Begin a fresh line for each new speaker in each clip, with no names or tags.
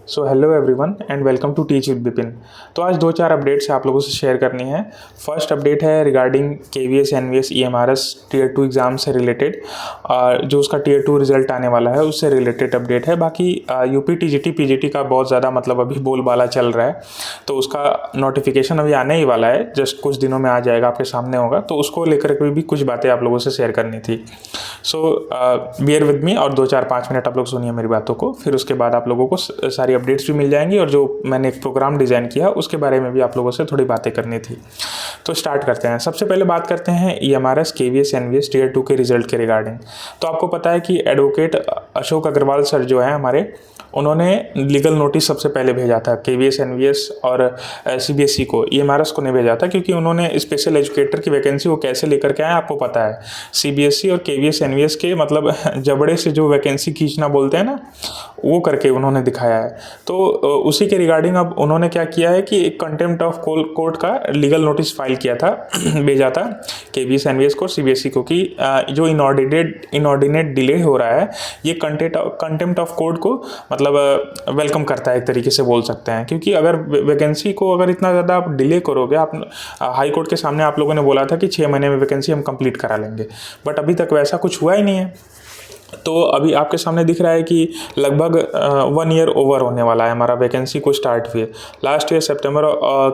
So hello everyone and welcome to teach with Bipin. तो आज 2-4 updates आप लोगों से शेयर करनी है। फर्स्ट अपडेट है regarding KVS NVS EMRS tier 2 exam से रिलेटेड, जो उसका टीयर 2 रिजल्ट आने वाला है उससे रिलेटेड अपडेट है। बाकी यूपी TGT PGT का बहुत ज़्यादा मतलब अभी बोलबाला चल रहा है, तो उसका नोटिफिकेशन अभी आने ही वाला है, जस्ट कुछ दिनों में आ जाएगा, आपके सामने होगा। तो उसको लेकर के भी कुछ बातें आप लोगों से शेयर करनी थी। सो बियर विद मी और 2-4-5 मिनट आप लोग सुनिए मेरी बातों को, फिर उसके बाद आप लोगों को सारी अपडेट्स भी मिल जाएंगी और जो मैंने एक प्रोग्राम डिज़ाइन किया उसके बारे में भी आप लोगों से थोड़ी बातें करनी थी। तो स्टार्ट करते हैं। सबसे पहले बात करते हैं EMRS KVS NVS टीयर 2 के रिजल्ट के रिगार्डिंग। तो आपको पता है कि एडवोकेट अशोक अग्रवाल सर जो है हमारे, उन्होंने लीगल नोटिस सबसे पहले भेजा था KVS NVS और CBSE को, EMRS को नहीं भेजा था, क्योंकि उन्होंने स्पेशल एजुकेटर की वैकेंसी वो कैसे लेकर के आए आपको पता है। CBSE और KVS NVS के मतलब जबड़े से जो वैकेंसी खींचना बोलते हैं ना, वो करके उन्होंने दिखाया है। तो उसी के रिगार्डिंग अब उन्होंने क्या किया है कि एक कंटेम्प्ट ऑफ कोर्ट का लीगल नोटिस फाइल किया था भेजा था KVS NVS को, CBSE को, कि जो इनऑर्डिनेट डिले हो रहा है, ये कंटेम्प्ट ऑफ कोर्ट को मतलब वेलकम करता है, एक तरीके से बोल सकते हैं। क्योंकि अगर वैकेंसी को अगर इतना ज़्यादा आप डिले करोगे, आप हाई कोर्ट के सामने आप लोगों ने बोला था कि 6 महीने में वैकेंसी हम कंप्लीट करा लेंगे, बट अभी तक वैसा कुछ हुआ ही नहीं है। तो अभी आपके सामने दिख रहा है कि लगभग 1 ईयर ओवर होने वाला है हमारा वैकेंसी को स्टार्ट हुए। लास्ट ईयर सितंबर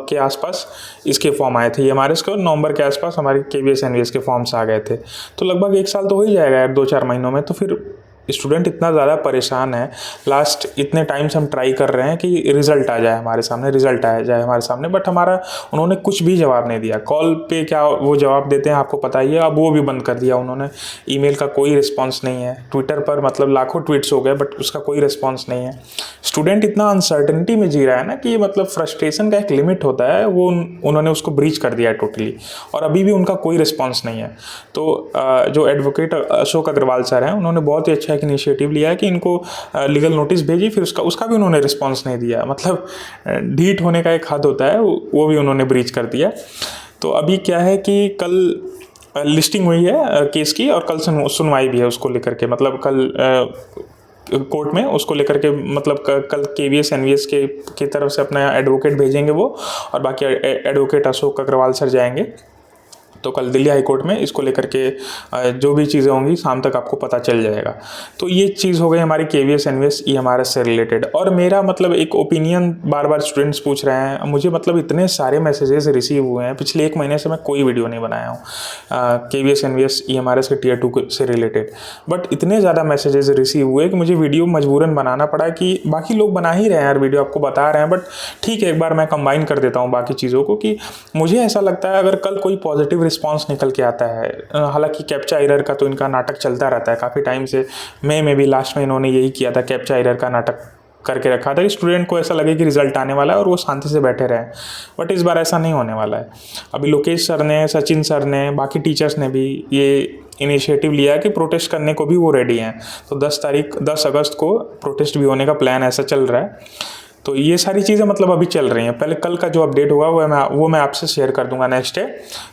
के आसपास इसके फॉर्म आए थे EMRS के, और नवंबर के आसपास हमारे KVS NVS के फॉर्म्स आ गए थे। तो लगभग 1 साल तो हो ही जाएगा यार 2-4 महीनों में। तो फिर स्टूडेंट इतना ज़्यादा परेशान है, लास्ट इतने टाइम से हम ट्राई कर रहे हैं कि रिज़ल्ट आ जाए हमारे सामने, बट हमारा उन्होंने कुछ भी जवाब नहीं दिया। कॉल पे क्या वो जवाब देते हैं आपको पता ही है, अब वो भी बंद कर दिया उन्होंने। ईमेल का कोई रिस्पॉन्स नहीं है, ट्विटर पर मतलब लाखों ट्वीट्स हो गए बट उसका कोई रिस्पॉन्स नहीं है। स्टूडेंट इतना अनसर्टेनिटी में जी रहा है ना कि मतलब फ्रस्ट्रेशन का एक लिमिट होता है, वो उन्होंने उसको ब्रीच कर दिया है टोटली, और अभी भी उनका कोई रिस्पॉन्स नहीं है। तो जो एडवोकेट अशोक अग्रवाल सर हैं, उन्होंने बहुत ही अच्छा एक इनिशिएटिव लिया है कि इनको लीगल नोटिस भेजी, फिर उसका भी उन्होंने रिस्पॉन्स नहीं दिया। मतलब ढीठ होने का एक हद होता है, वो भी उन्होंने ब्रीच कर दिया। तो अभी क्या है कि कल लिस्टिंग हुई है केस की, और कल सुनवाई भी है उसको लेकर के, मतलब कल कोर्ट में उसको लेकर के, मतलब कल KVS NVS की तरफ से अपना एडवोकेट भेजेंगे वो, और बाकी एडवोकेट अशोक अग्रवाल सर जाएंगे। तो कल दिल्ली हाई कोर्ट में इसको लेकर के जो भी चीज़ें होंगी शाम तक आपको पता चल जाएगा। तो ये चीज़ हो गई हमारी KVS NVS EMRS से रिलेटेड। और मेरा मतलब एक ओपिनियन बार बार स्टूडेंट्स पूछ रहे हैं मुझे, मतलब इतने सारे मैसेजेस रिसीव हुए हैं, पिछले 1 महीने से मैं कोई वीडियो नहीं बनाया हूँ KVS NVS EMRS के टीयर 2 से रिलेटेड, बट इतने ज़्यादा मैसेजेस रिसीव हुए कि मुझे वीडियो मजबूरन बनाना पड़ा। कि बाकी लोग बना ही रहे हैं यार वीडियो, आपको बता रहे हैं, बट ठीक है एक बार मैं कंबाइन कर देता हूँ बाकी चीज़ों को। कि मुझे ऐसा लगता है अगर कल कोई पॉजिटिव रिस्पांस निकल के आता है, हालांकि कैप्चा एरर का तो इनका नाटक चलता रहता है काफ़ी टाइम से, मई में भी लास्ट में इन्होंने यही किया था, कैप्चा एरर का नाटक करके रखा था कि स्टूडेंट को ऐसा लगे कि रिजल्ट आने वाला है और वो शांति से बैठे रहें। बट इस बार ऐसा नहीं होने वाला है। अभी लोकेश सर ने, सचिन सर ने, बाकी टीचर्स ने भी ये इनिशिएटिव लिया है कि प्रोटेस्ट करने को भी वो रेडी हैं। तो 10 अगस्त को प्रोटेस्ट भी होने का प्लान ऐसा चल रहा है। तो ये सारी चीज़ें मतलब अभी चल रही हैं। पहले कल का जो अपडेट होगा वो मैं आपसे शेयर कर दूंगा नेक्स्ट डे।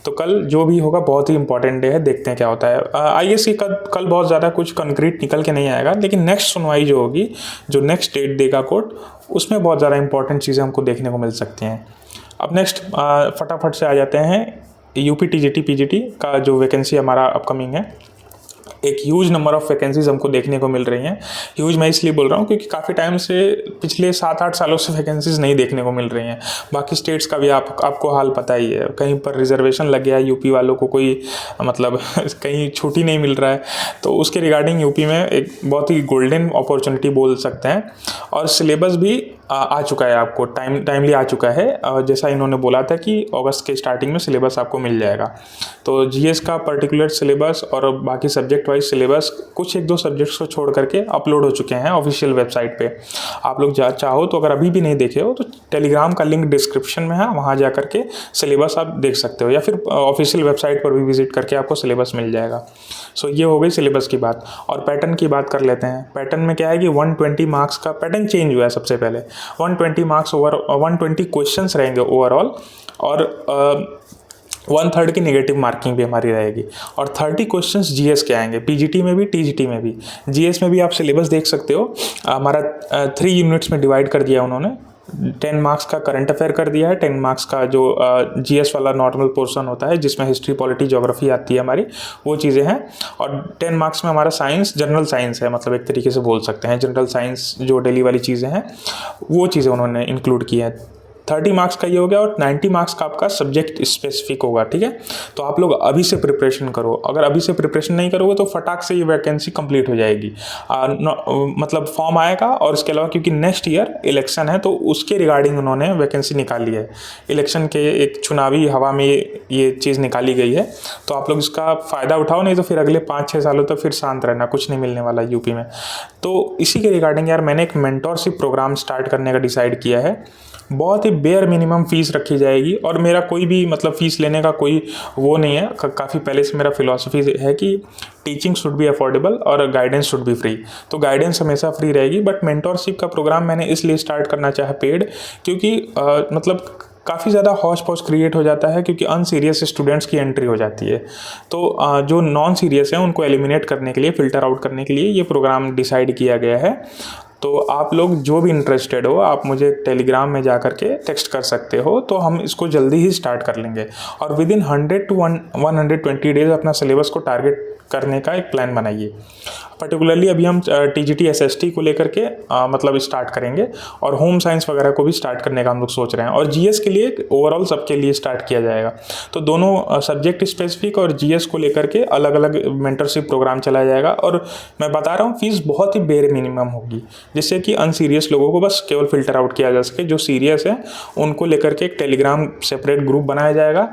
तो कल जो भी होगा बहुत ही इंपॉर्टेंट डे है, देखते हैं क्या होता है। आई गेस कि कल बहुत ज़्यादा कुछ कंक्रीट निकल के नहीं आएगा, लेकिन नेक्स्ट सुनवाई जो होगी, जो नेक्स्ट डेट देगा कोर्ट, उसमें बहुत ज़्यादा इंपॉर्टेंट चीज़ें हमको देखने को मिल सकती हैं। अब नेक्स्ट फटाफट से आ जाते हैं यूपी TGT PGT का जो वैकेंसी हमारा अपकमिंग है। एक ह्यूज नंबर ऑफ़ वैकेंसीज हमको देखने को मिल रही हैं। ह्यूज मैं इसलिए बोल रहा हूँ क्योंकि काफ़ी टाइम से, पिछले 7-8 सालों से वैकेंसीज नहीं देखने को मिल रही हैं। बाकी स्टेट्स का भी आपको हाल पता ही है, कहीं पर रिजर्वेशन लग गया, यूपी वालों को कोई मतलब कहीं छुट्टी नहीं मिल रहा है। तो उसके रिगार्डिंग यूपी में एक बहुत ही गोल्डन अपॉर्चुनिटी बोल सकते हैं। और सिलेबस भी आ चुका है, आपको टाइमली आ चुका है। जैसा इन्होंने बोला था कि अगस्त के स्टार्टिंग में सिलेबस आपको मिल जाएगा। तो GS का पर्टिकुलर सिलेबस और बाकी सब्जेक्ट वाइज सिलेबस कुछ 1-2 सब्जेक्ट्स को छोड़ करके अपलोड हो चुके हैं ऑफिशियल वेबसाइट पे। आप लोग चाहो तो, अगर अभी भी नहीं देखे हो तो टेलीग्राम का लिंक डिस्क्रिप्शन में है, वहाँ जा करके सिलेबस आप देख सकते हो, या फिर ऑफिशियल वेबसाइट पर भी विजिट करके आपको सिलेबस मिल जाएगा। सो ये हो गई सिलेबस की बात। और पैटर्न की बात कर लेते हैं। पैटर्न में क्या है कि 120 मार्क्स का पैटर्न चेंज हुआ है। सबसे पहले 120 मार्क्स 120 क्वेश्चंस रहेंगे ओवरऑल, और 1/3 की नेगेटिव मार्किंग भी हमारी रहेगी और 30 क्वेश्चंस जीएस के आएंगे, पीजीटी में भी टीजीटी में भी। जीएस में भी आप सिलेबस देख सकते हो, हमारा 3 यूनिट्स में डिवाइड कर दिया उन्होंने। 10 मार्क्स का करंट अफेयर कर दिया है, 10 मार्क्स का जो जीएस वाला नॉर्मल पोर्शन होता है जिसमें हिस्ट्री, पॉलिटी, ज्योग्राफी आती है हमारी, वो चीज़ें हैं। और 10 मार्क्स में हमारा साइंस, जनरल साइंस है, मतलब एक तरीके से बोल सकते हैं जनरल साइंस जो डेली वाली चीज़ें हैं वो चीज़ें उन्होंने इंक्लूड की हैं। 30 मार्क्स का ये हो गया और 90 मार्क्स का आपका सब्जेक्ट स्पेसिफिक होगा, ठीक है। तो आप लोग अभी से प्रिपरेशन करो, अगर अभी से प्रिपरेशन नहीं करोगे तो फटाक से ये वैकेंसी कंप्लीट हो जाएगी। मतलब फॉर्म आएगा और इसके अलावा क्योंकि नेक्स्ट ईयर इलेक्शन है तो उसके रिगार्डिंग उन्होंने वैकेंसी निकाली है। इलेक्शन के एक चुनावी हवा में ये चीज़ निकाली गई है, तो आप लोग इसका फ़ायदा उठाओ, नहीं तो फिर अगले 5-6 सालों तक फिर शांत रहना, कुछ नहीं मिलने वाला यूपी में। तो इसी के रिगार्डिंग यार मैंने एक मेंटोरशिप प्रोग्राम स्टार्ट करने का डिसाइड किया है। बहुत ही बेयर मिनिमम फ़ीस रखी जाएगी और मेरा कोई भी मतलब फ़ीस लेने का कोई वो नहीं है। काफ़ी पहले से मेरा फ़िलॉसफी है कि टीचिंग शुड बी अफोर्डेबल और गाइडेंस शुड बी फ्री। तो गाइडेंस हमेशा फ्री रहेगी, बट मेंटोरशिप का प्रोग्राम मैंने इसलिए स्टार्ट करना चाहा पेड, क्योंकि मतलब काफ़ी ज़्यादा हौच पौच क्रिएट हो जाता है क्योंकि अनसीरियस स्टूडेंट्स की एंट्री हो जाती है। तो जो नॉन सीरियस हैं उनको एलिमिनेट करने के लिए, फ़िल्टर आउट करने के लिए ये प्रोग्राम डिसाइड किया गया है। तो आप लोग जो भी इंटरेस्टेड हो आप मुझे टेलीग्राम में जा करके टेक्स्ट कर सकते हो, तो हम इसको जल्दी ही स्टार्ट कर लेंगे और विदिन 100 to 120 डेज अपना सिलेबस को टारगेट करने का एक प्लान बनाइए। पर्टिकुलरली अभी हम टीजीटी एसएसटी को लेकर के मतलब स्टार्ट करेंगे और होम साइंस वगैरह को भी स्टार्ट करने का हम लोग सोच रहे हैं और जीएस के लिए ओवरऑल सबके लिए स्टार्ट किया जाएगा। तो दोनों सब्जेक्ट स्पेसिफिक और जीएस को लेकर के अलग अलग मेंटरशिप प्रोग्राम चलाया जाएगा। और मैं बता रहा हूँ फीस बहुत ही बेर मिनिमम होगी, जिससे कि अनसीरियस लोगों को बस केवल फिल्टर आउट किया जा सके। जो सीरियस है उनको लेकर के एक टेलीग्राम सेपरेट ग्रुप बनाया जाएगा,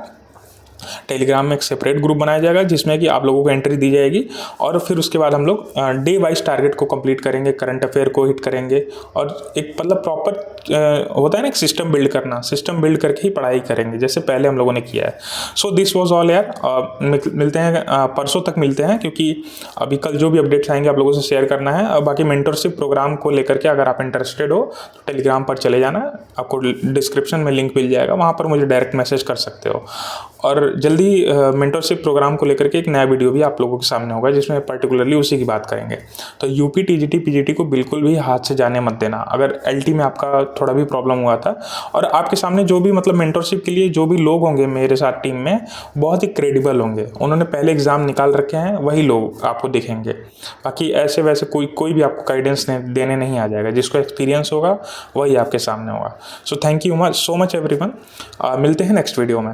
टेलीग्राम में एक सेपरेट ग्रुप बनाया जाएगा जिसमें कि आप लोगों को एंट्री दी जाएगी और फिर उसके बाद हम लोग डे वाइज टारगेट को कंप्लीट करेंगे, करंट अफेयर को हिट करेंगे और एक मतलब प्रॉपर होता है ना एक सिस्टम बिल्ड करना, सिस्टम बिल्ड करके ही पढ़ाई करेंगे जैसे पहले हम लोगों ने किया है। सो दिस वाज ऑल यार, मिलते हैं परसों तक मिलते हैं, क्योंकि अभी कल जो भी अपडेट्स आएंगे आप लोगों से शेयर करना है। और बाकी मेंटरशिप प्रोग्राम को लेकर के अगर आप इंटरेस्टेड हो तो टेलीग्राम पर चले जाना, आपको डिस्क्रिप्शन में लिंक मिल जाएगा, वहाँ पर मुझे डायरेक्ट मैसेज कर सकते हो। और जल्दी मेंटरशिप प्रोग्राम को लेकर के एक नया वीडियो भी आप लोगों के सामने होगा जिसमें पर्टिकुलरली उसी की बात करेंगे। तो यूपी टीजीटी पीजीटी को बिल्कुल भी हाथ से जाने मत देना। अगर एलटी में आपका थोड़ा भी प्रॉब्लम हुआ था और आपके सामने जो भी मतलब मेंटरशिप के लिए जो भी लोग होंगे मेरे साथ टीम में बहुत ही क्रेडिबल होंगे, उन्होंने पहले एग्जाम निकाल रखे हैं, वही लोग आपको दिखेंगे। बाकी ऐसे वैसे कोई भी आपको गाइडेंस देने नहीं आ जाएगा, जिसको एक्सपीरियंस होगा वही आपके सामने होगा। So thank you so much everyone, मिलते हैं नेक्स्ट वीडियो में।